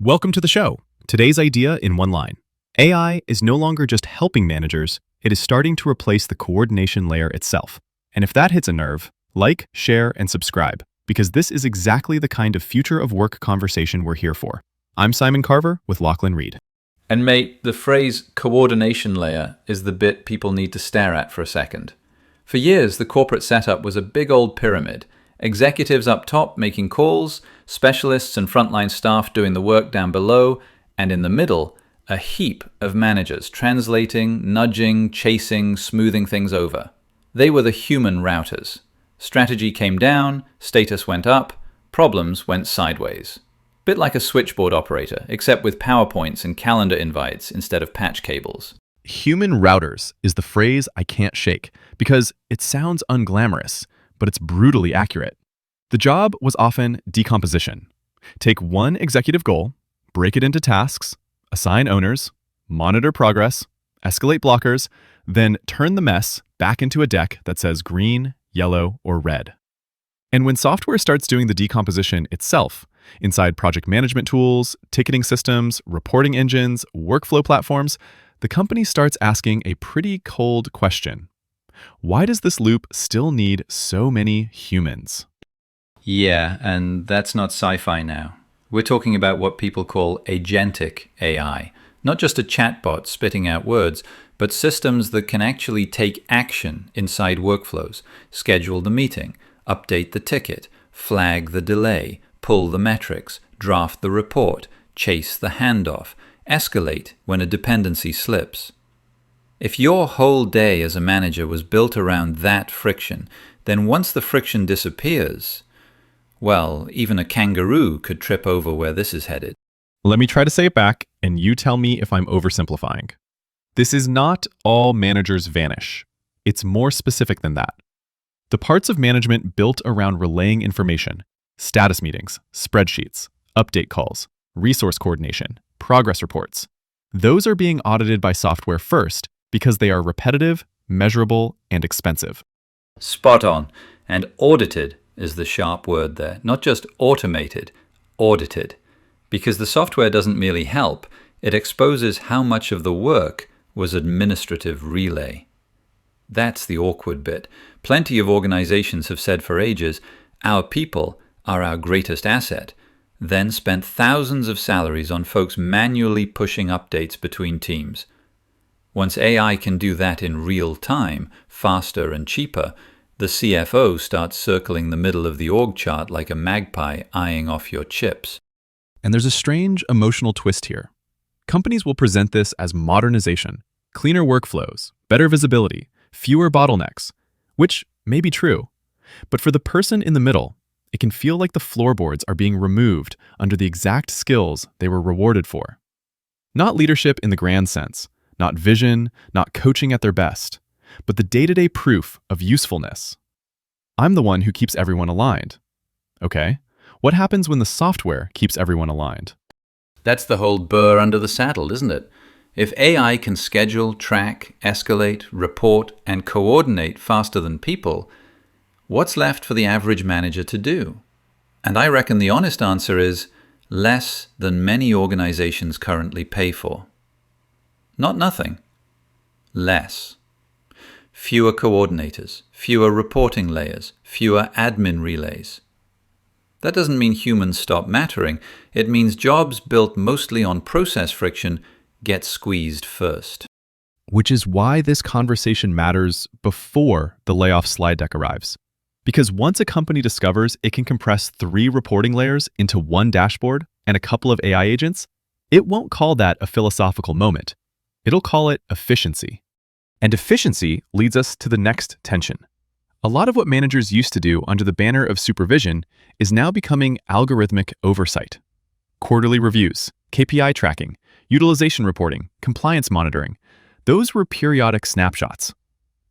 Welcome to the show. Today's idea in one line. AI is no longer just helping managers, it is starting to replace the coordination layer itself. And if that hits a nerve, like, share, and subscribe, because this is exactly the kind of future of work conversation we're here for. I'm Simon Carver with Lachlan Reed. And mate, the phrase coordination layer is the bit people need to stare at for a second. For years, the corporate setup was a big old pyramid. Executives up top making calls, specialists and frontline staff doing the work down below, and in the middle, a heap of managers translating, nudging, chasing, smoothing things over. They were the human routers. Strategy came down, status went up, problems went sideways. Bit like a switchboard operator, except with PowerPoints and calendar invites instead of patch cables. Human routers is the phrase I can't shake because it sounds unglamorous, but it's brutally accurate. The job was often decomposition. Take one executive goal, break it into tasks, assign owners, monitor progress, escalate blockers, then turn the mess back into a deck that says green, yellow, or red. And when software starts doing the decomposition itself, inside project management tools, ticketing systems, reporting engines, workflow platforms, the company starts asking a pretty cold question. Why does this loop still need so many humans? Yeah, and that's not sci-fi now. We're talking about what people call agentic AI. Not just a chatbot spitting out words, but systems that can actually take action inside workflows, schedule the meeting, update the ticket, flag the delay, pull the metrics, draft the report, chase the handoff, escalate when a dependency slips. If your whole day as a manager was built around that friction, then once the friction disappears, well, even a kangaroo could trip over where this is headed. Let me try to say it back, and you tell me if I'm oversimplifying. This is not all managers vanish. It's more specific than that. The parts of management built around relaying information, status meetings, spreadsheets, update calls, resource coordination, progress reports, those are being audited by software first because they are repetitive, measurable, and expensive. Spot on. And audited is the sharp word there. Not just automated, audited. Because the software doesn't merely help, it exposes how much of the work was administrative relay. That's the awkward bit. Plenty of organizations have said for ages, our people are our greatest asset, then spent thousands of salaries on folks manually pushing updates between teams. Once AI can do that in real time, faster and cheaper, the CFO starts circling the middle of the org chart like a magpie eyeing off your chips. And there's a strange emotional twist here. Companies will present this as modernization, cleaner workflows, better visibility, fewer bottlenecks, which may be true. But for the person in the middle, it can feel like the floorboards are being removed under the exact skills they were rewarded for. Not leadership in the grand sense, not vision, not coaching at their best, but the day-to-day proof of usefulness. I'm the one who keeps everyone aligned. Okay, what happens when the software keeps everyone aligned? That's the whole burr under the saddle, isn't it? If AI can schedule, track, escalate, report, and coordinate faster than people, what's left for the average manager to do? And I reckon the honest answer is less than many organizations currently pay for. Not nothing. Less. Fewer coordinators, fewer reporting layers, fewer admin relays. That doesn't mean humans stop mattering. It means jobs built mostly on process friction get squeezed first. Which is why this conversation matters before the layoff slide deck arrives. Because once a company discovers it can compress 3 reporting layers into one dashboard and a couple of AI agents, it won't call that a philosophical moment. It'll call it efficiency. And efficiency leads us to the next tension. A lot of what managers used to do under the banner of supervision is now becoming algorithmic oversight. Quarterly reviews, KPI tracking, utilization reporting, compliance monitoring, those were periodic snapshots.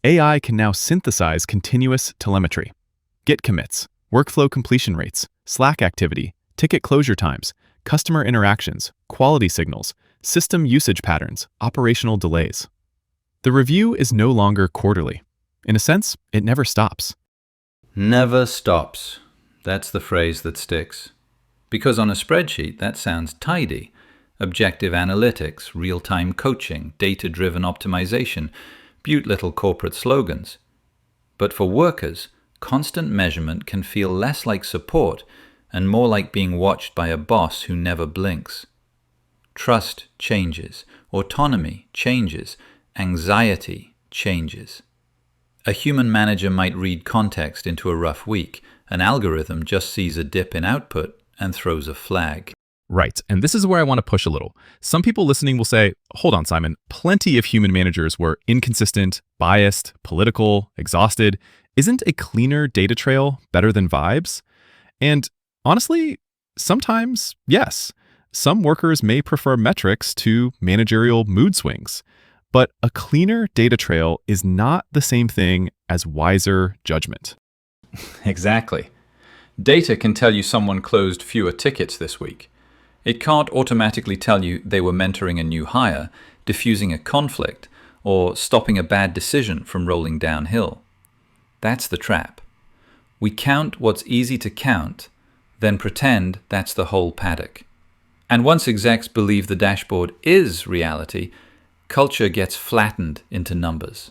AI can now synthesize continuous telemetry, Git commits, workflow completion rates, Slack activity, ticket closure times, customer interactions, quality signals, system usage patterns, operational delays. The review is no longer quarterly. In a sense, it never stops. Never stops. That's the phrase that sticks. Because on a spreadsheet, that sounds tidy. Objective analytics, real-time coaching, data-driven optimization, beaut little corporate slogans. But for workers, constant measurement can feel less like support and more like being watched by a boss who never blinks. Trust changes, autonomy changes, anxiety changes. A human manager might read context into a rough week. An algorithm just sees a dip in output and throws a flag. Right, and this is where I want to push a little. Some people listening will say, hold on, Simon, plenty of human managers were inconsistent, biased, political, exhausted. Isn't a cleaner data trail better than vibes? And honestly, sometimes, yes. Some workers may prefer metrics to managerial mood swings. But a cleaner data trail is not the same thing as wiser judgment. Exactly. Data can tell you someone closed fewer tickets this week. It can't automatically tell you they were mentoring a new hire, diffusing a conflict, or stopping a bad decision from rolling downhill. That's the trap. We count what's easy to count, then pretend that's the whole paddock. And once execs believe the dashboard is reality, culture gets flattened into numbers.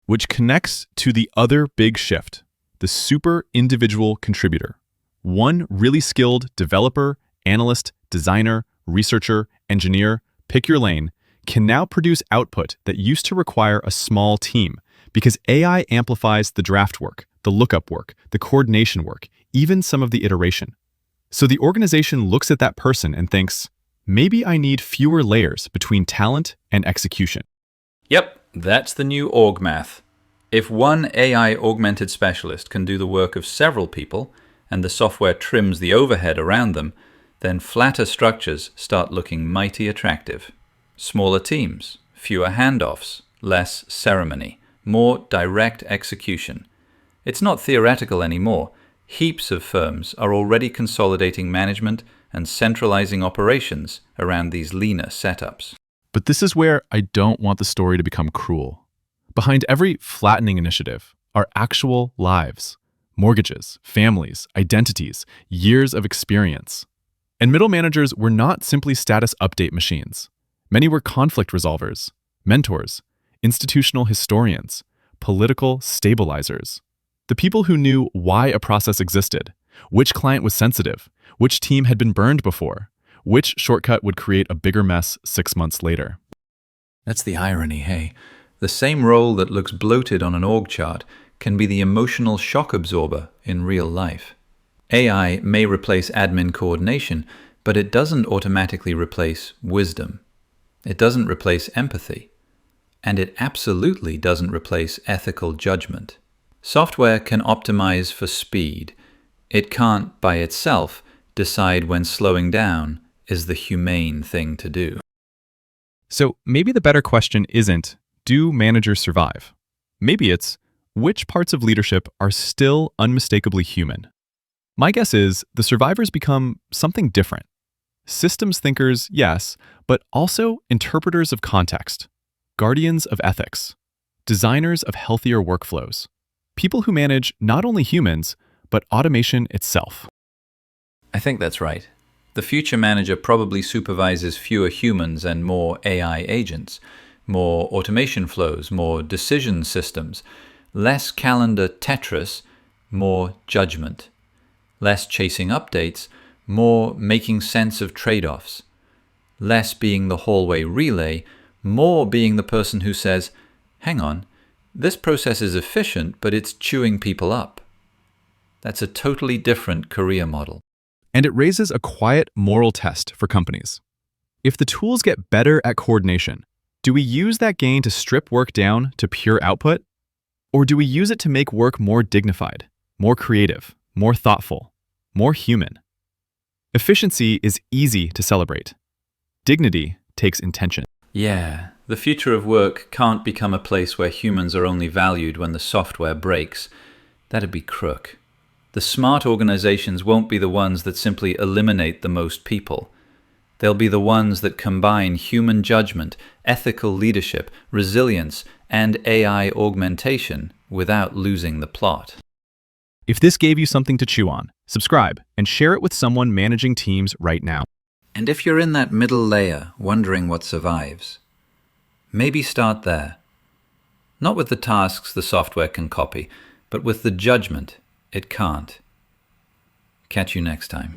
Which connects to the other big shift, the super individual contributor. One really skilled developer, analyst, designer, researcher, engineer, pick your lane, can now produce output that used to require a small team because AI amplifies the draft work, the lookup work, the coordination work, even some of the iteration. So the organization looks at that person and thinks, maybe I need fewer layers between talent and execution. Yep, that's the new org math. If one AI-augmented specialist can do the work of several people, and the software trims the overhead around them, then flatter structures start looking mighty attractive. Smaller teams, fewer handoffs, less ceremony, more direct execution. It's not theoretical anymore. Heaps of firms are already consolidating management and centralizing operations around these leaner setups. But this is where I don't want the story to become cruel. Behind every flattening initiative are actual lives, mortgages, families, identities, years of experience. And middle managers were not simply status update machines. Many were conflict resolvers, mentors, institutional historians, political stabilizers. The people who knew why a process existed, which client was sensitive, which team had been burned before, which shortcut would create a bigger mess 6 months later. That's the irony, hey? The same role that looks bloated on an org chart can be the emotional shock absorber in real life. AI may replace admin coordination, but it doesn't automatically replace wisdom. It doesn't replace empathy. And it absolutely doesn't replace ethical judgment. Software can optimize for speed. It can't, by itself, decide when slowing down is the humane thing to do. So maybe the better question isn't, do managers survive? Maybe it's, which parts of leadership are still unmistakably human? My guess is the survivors become something different. Systems thinkers, yes, but also interpreters of context, guardians of ethics, designers of healthier workflows, people who manage not only humans, but automation itself. I think that's right. The future manager probably supervises fewer humans and more AI agents, more automation flows, more decision systems, less calendar Tetris, more judgment, less chasing updates, more making sense of trade-offs, less being the hallway relay, more being the person who says, hang on, this process is efficient, but it's chewing people up. That's a totally different career model. And it raises a quiet moral test for companies. If the tools get better at coordination, do we use that gain to strip work down to pure output? Or do we use it to make work more dignified, more creative, more thoughtful, more human? Efficiency is easy to celebrate. Dignity takes intention. Yeah, the future of work can't become a place where humans are only valued when the software breaks. That'd be crook. The smart organizations won't be the ones that simply eliminate the most people. They'll be the ones that combine human judgment, ethical leadership, resilience, and AI augmentation without losing the plot. If this gave you something to chew on, subscribe and share it with someone managing teams right now. And if you're in that middle layer wondering what survives, maybe start there. Not with the tasks the software can copy, but with the judgment it can't. Catch you next time.